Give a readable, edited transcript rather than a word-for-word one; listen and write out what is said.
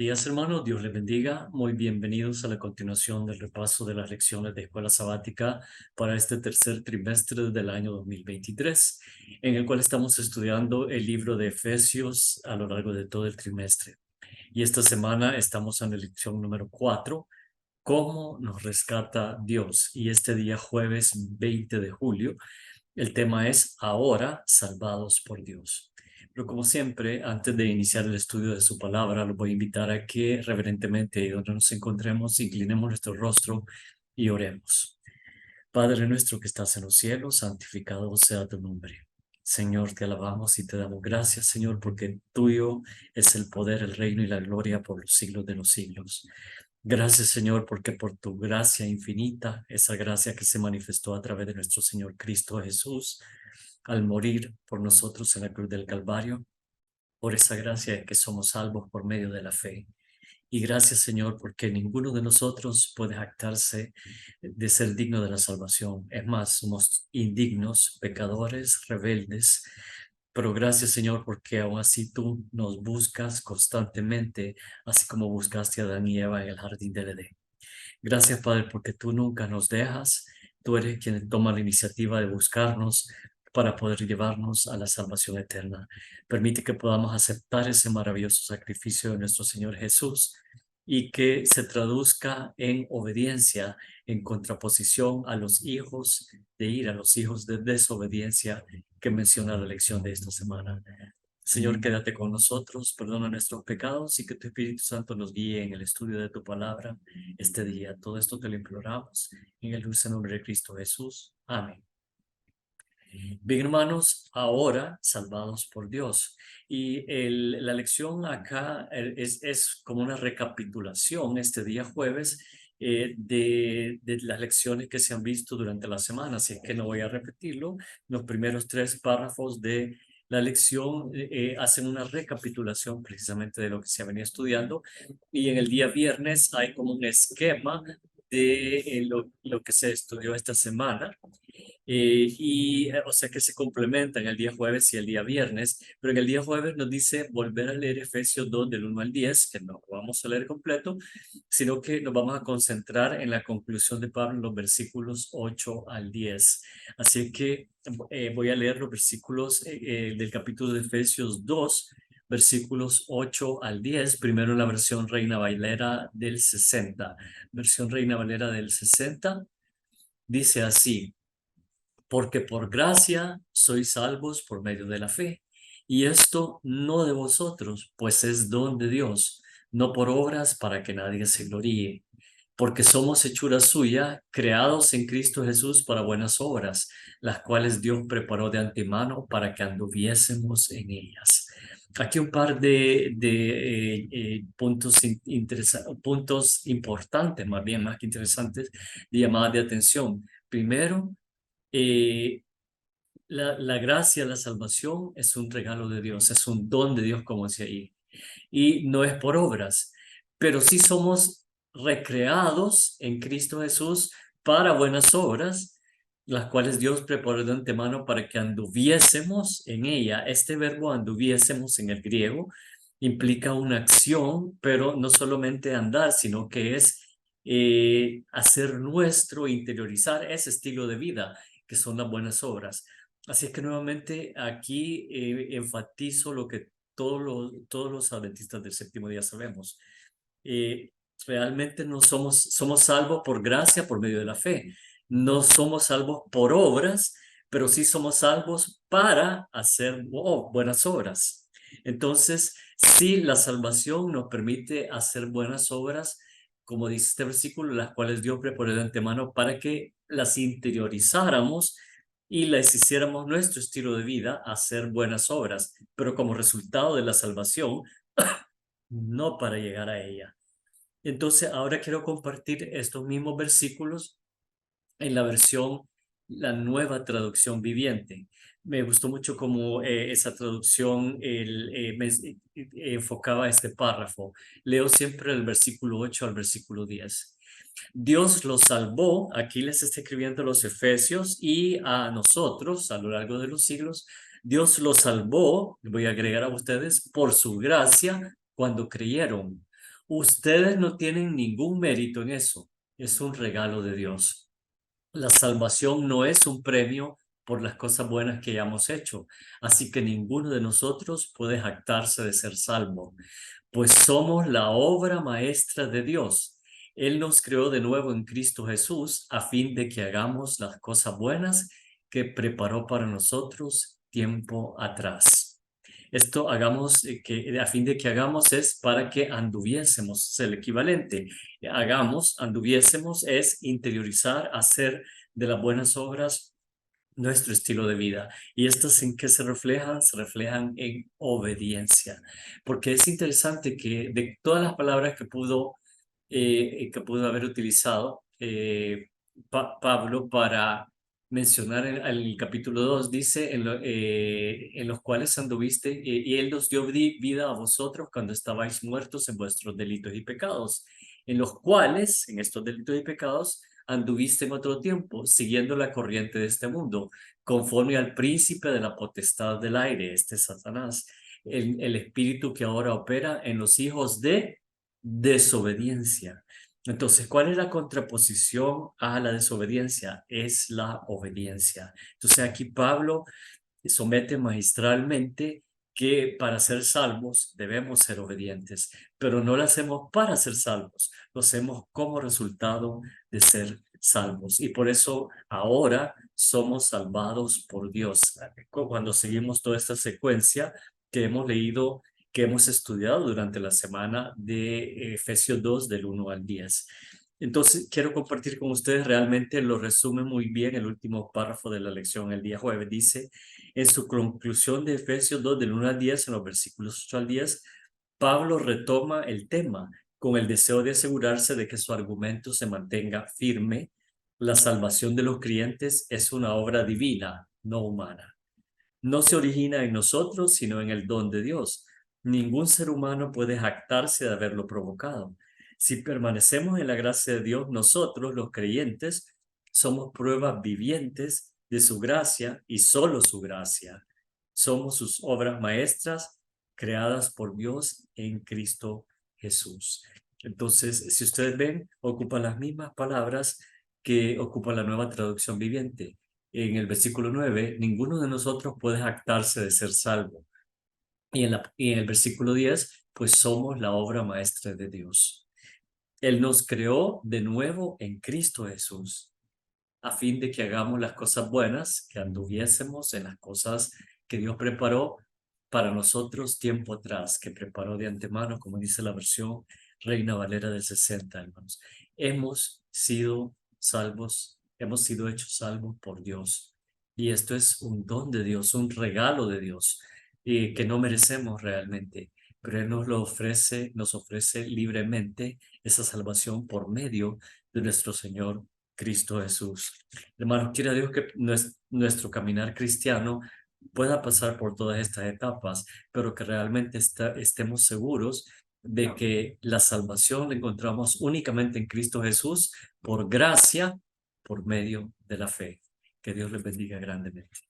días, hermanos. Dios les bendiga. Muy bienvenidos a la continuación del repaso de las lecciones de escuela sabática para este tercer trimestre del año 2023, en el cual estamos estudiando el libro de Efesios a lo largo de todo el trimestre. Y esta semana estamos en la lección número 4, ¿cómo nos rescata Dios? Y este día, jueves 20 de julio, el tema es ahora salvados por Dios. Pero como siempre, antes de iniciar el estudio de su palabra, los voy a invitar a que reverentemente, donde nos encontremos, inclinemos nuestro rostro y oremos. Padre nuestro que estás en los cielos, santificado sea tu nombre. Señor, te alabamos y te damos gracias, Señor, porque tuyo es el poder, el reino y la gloria por los siglos de los siglos. Gracias, Señor, porque por tu gracia infinita, esa gracia que se manifestó a través de nuestro Señor Cristo Jesús, al morir por nosotros en la cruz del Calvario, por esa gracia es que somos salvos por medio de la fe. Y gracias, Señor, porque ninguno de nosotros puede jactarse de ser digno de la salvación. Es más, somos indignos, pecadores, rebeldes. Pero gracias, Señor, porque aún así tú nos buscas constantemente, así como buscaste a Adán y Eva en el jardín del Edén. Gracias, Padre, porque tú nunca nos dejas. Tú eres quien toma la iniciativa de buscarnos para poder llevarnos a la salvación eterna. Permite que podamos aceptar ese maravilloso sacrificio de nuestro Señor Jesús y que se traduzca en obediencia, en contraposición a los hijos de ira, a los hijos de desobediencia que menciona la lección de esta semana. Señor, quédate con nosotros, perdona nuestros pecados y que tu Espíritu Santo nos guíe en el estudio de tu palabra este día. Todo esto te lo imploramos en el dulce nombre de Cristo Jesús. Amén. Bien, hermanos, ahora salvados por Dios. Y la lección acá es como una recapitulación este día jueves de las lecciones que se han visto durante la semana. Así es que no voy a repetirlo. Los primeros 3 párrafos de la lección hacen una recapitulación precisamente de lo que se ha venido estudiando. Y en el día viernes hay como un esquema de lo que se estudió esta semana. O sea que se complementan el día jueves y el día viernes, pero en el día jueves nos dice volver a leer Efesios 2 del 1 al 10, que no vamos a leer completo, sino que nos vamos a concentrar en la conclusión de Pablo en los versículos 8 al 10. Así que voy a leer los versículos del capítulo de Efesios 2, versículos 8 al 10, primero en la versión Reina Valera del 60. Versión Reina Valera del 60 dice así: porque por gracia sois salvos por medio de la fe. Y esto no de vosotros, pues es don de Dios, no por obras para que nadie se gloríe. Porque somos hechura suya, creados en Cristo Jesús para buenas obras, las cuales Dios preparó de antemano para que anduviésemos en ellas. Aquí un par de puntos importantes, más que interesantes, de llamadas de atención. Primero, eh, la gracia, la salvación es un regalo de Dios, es un don de Dios, como decía ahí, y no es por obras, pero sí somos recreados en Cristo Jesús para buenas obras, las cuales Dios preparó de antemano para que anduviésemos en ella. Este verbo anduviésemos en el griego implica una acción, pero no solamente andar, sino que es hacer nuestro, interiorizar ese estilo de vida, que son las buenas obras. Así es que nuevamente aquí enfatizo lo que todos los adventistas del séptimo día sabemos. Eh, Realmente no somos salvos por gracia, por medio de la fe. No somos salvos por obras, pero sí somos salvos para hacer buenas obras. Entonces, sí, la salvación nos permite hacer buenas obras, como dice este versículo, las cuales Dios preparó de antemano para que las interiorizáramos y les hiciéramos nuestro estilo de vida, hacer buenas obras, pero como resultado de la salvación, no para llegar a ella. Entonces, ahora quiero compartir estos mismos versículos en la versión, la nueva traducción viviente. Me gustó mucho cómo esa traducción enfocaba este párrafo. Leo siempre el versículo 8 al versículo 10. Dios los salvó, aquí les está escribiendo a los Efesios y a nosotros a lo largo de los siglos. Dios los salvó, voy a agregar a ustedes, por su gracia cuando creyeron. Ustedes no tienen ningún mérito en eso. Es un regalo de Dios. La salvación no es un premio por las cosas buenas que hayamos hecho, así que ninguno de nosotros puede jactarse de ser salvo, pues somos la obra maestra de Dios. Él nos creó de nuevo en Cristo Jesús a fin de que hagamos las cosas buenas que preparó para nosotros tiempo atrás. Esto hagamos, que a fin de que hagamos es para que anduviésemos, es el equivalente. Hagamos, anduviésemos es interiorizar, hacer de las buenas obras nuestro estilo de vida. ¿Y estas en qué se reflejan? Se reflejan en obediencia. Porque es interesante que de todas las palabras que pudo haber utilizado Pablo para mencionar en el capítulo 2, dice, en los cuales anduviste, y él nos dio vida a vosotros cuando estabais muertos en vuestros delitos y pecados, en los cuales, en estos delitos y pecados, anduviste en otro tiempo, siguiendo la corriente de este mundo, conforme al príncipe de la potestad del aire, este Satanás, el espíritu que ahora opera en los hijos de desobediencia. Entonces, ¿cuál es la contraposición a la desobediencia? Es la obediencia. Entonces, aquí Pablo somete magistralmente que para ser salvos debemos ser obedientes, pero no lo hacemos para ser salvos, lo hacemos como resultado de ser salvos. Y por eso ahora somos salvados por Dios. Cuando seguimos toda esta secuencia que hemos leído, que hemos estudiado durante la semana de Efesios 2, del 1 al 10. Entonces, quiero compartir con ustedes, realmente lo resume muy bien el último párrafo de la lección el día jueves. Dice, en su conclusión de Efesios 2, del 1 al 10, en los versículos 8 al 10, Pablo retoma el tema con el deseo de asegurarse de que su argumento se mantenga firme. La salvación de los creyentes es una obra divina, no humana. No se origina en nosotros, sino en el don de Dios. Ningún ser humano puede jactarse de haberlo provocado. Si permanecemos en la gracia de Dios, nosotros, los creyentes, somos pruebas vivientes de su gracia y solo su gracia. Somos sus obras maestras creadas por Dios en Cristo Jesús. Entonces, si ustedes ven, ocupan las mismas palabras que ocupa la Nueva Traducción Viviente. En el versículo 9, ninguno de nosotros puede jactarse de ser salvo. Y en el versículo 10, pues somos la obra maestra de Dios. Él nos creó de nuevo en Cristo Jesús, a fin de que hagamos las cosas buenas, que anduviésemos en las cosas que Dios preparó para nosotros tiempo atrás, que preparó de antemano, como dice la versión Reina Valera del 60, hermanos. Hemos sido salvos, hemos sido hechos salvos por Dios. Y esto es un don de Dios, un regalo de Dios, que no merecemos realmente, pero Él nos ofrece libremente esa salvación por medio de nuestro Señor Cristo Jesús. Hermano, quiera Dios que nuestro caminar cristiano pueda pasar por todas estas etapas, pero que realmente estemos seguros de que la salvación la encontramos únicamente en Cristo Jesús por gracia, por medio de la fe. Que Dios les bendiga grandemente.